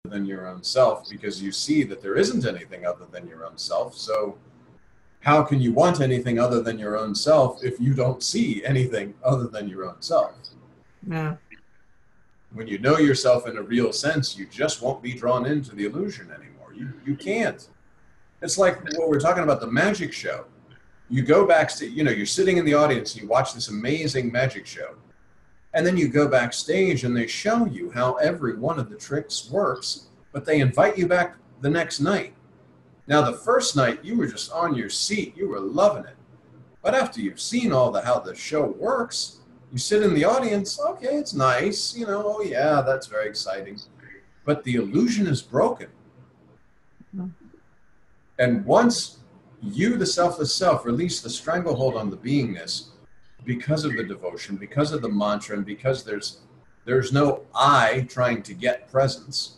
than your own self, because you see that there isn't anything other than your own self. So how can you want anything other than your own self if you don't see anything other than your own self? Yeah. When you know yourself in a real sense, you just won't be drawn into the illusion anymore. You can't. It's like what we're talking about, the magic show. You go backstage, you know, you're sitting in the audience and you watch this amazing magic show. And then you go backstage and they show you how every one of the tricks works, but they invite you back the next night. Now, the first night you were just on your seat, you were loving it. But after you've seen all how the show works, you sit in the audience, okay, it's nice, you know, oh yeah, that's very exciting. But the illusion is broken. And once you, the selfless self, release the stranglehold on the beingness, because of the devotion, because of the mantra, and because there's no I trying to get presence,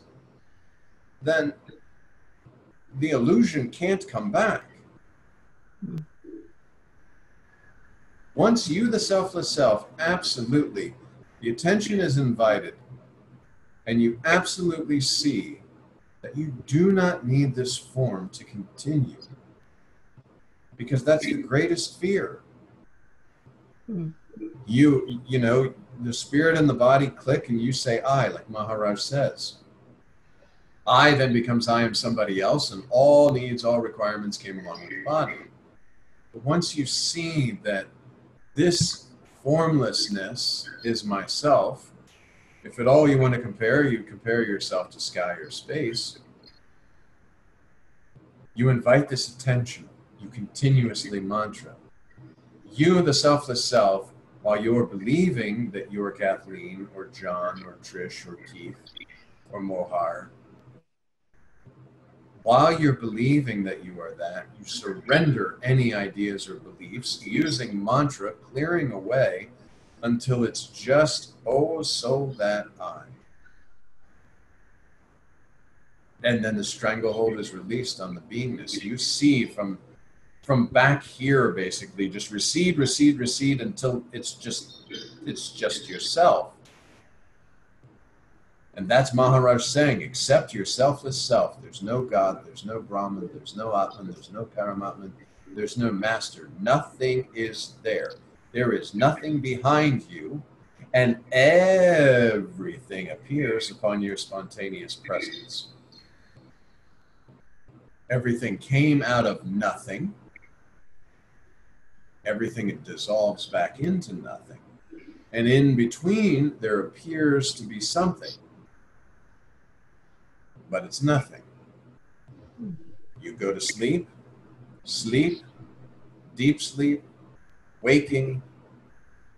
then the illusion can't come back. Once you, the selfless self, absolutely, the attention is invited, and you absolutely see that you do not need this form to continue, because that's the greatest fear. You know, the spirit and the body click and you say I, like Maharaj says. I then becomes I am somebody else, and all needs, all requirements came along with the body. But once you see that this formlessness is myself, if at all you want to compare, you compare yourself to sky or space, you invite this attention, you continuously mantra. You, the selfless self, while you're believing that you're Kathleen or John or Trish or Keith or Mohar, while you're believing that you are that, you surrender any ideas or beliefs using mantra, clearing away until it's just, oh, so that I. And then the stranglehold is released on the beingness. You see from back here, basically, just recede, recede, recede until it's just yourself. And that's Maharaj saying, accept your selfless self. There's no God, there's no Brahman, there's no Atman, there's no Paramatman, there's no master. Nothing is there. There is nothing behind you, and everything appears upon your spontaneous presence. Everything came out of nothing. Everything dissolves back into nothing. And in between, there appears to be something. But it's nothing. You go to sleep, deep sleep, waking,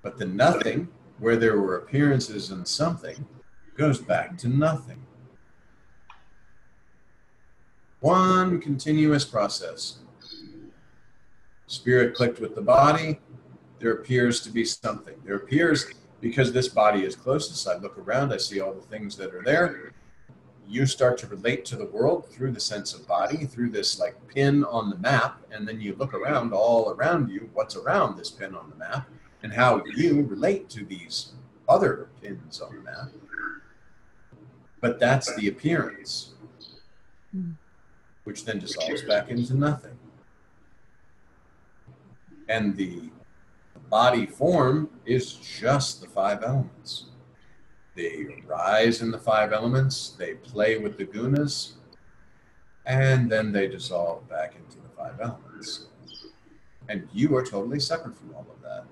but the nothing, where there were appearances and something, goes back to nothing. One continuous process. Spirit clicked with the body, there appears to be something. There appears, because this body is closest, I look around, I see all the things that are there. You start to relate to the world through the sense of body, through this like pin on the map, and then you look around, all around you, what's around this pin on the map, and how you relate to these other pins on the map. But that's the appearance, which then dissolves back into nothing. And the body form is just the 5 elements. They rise in the 5 elements, they play with the gunas, and then they dissolve back into the 5 elements. And you are totally separate from all of that.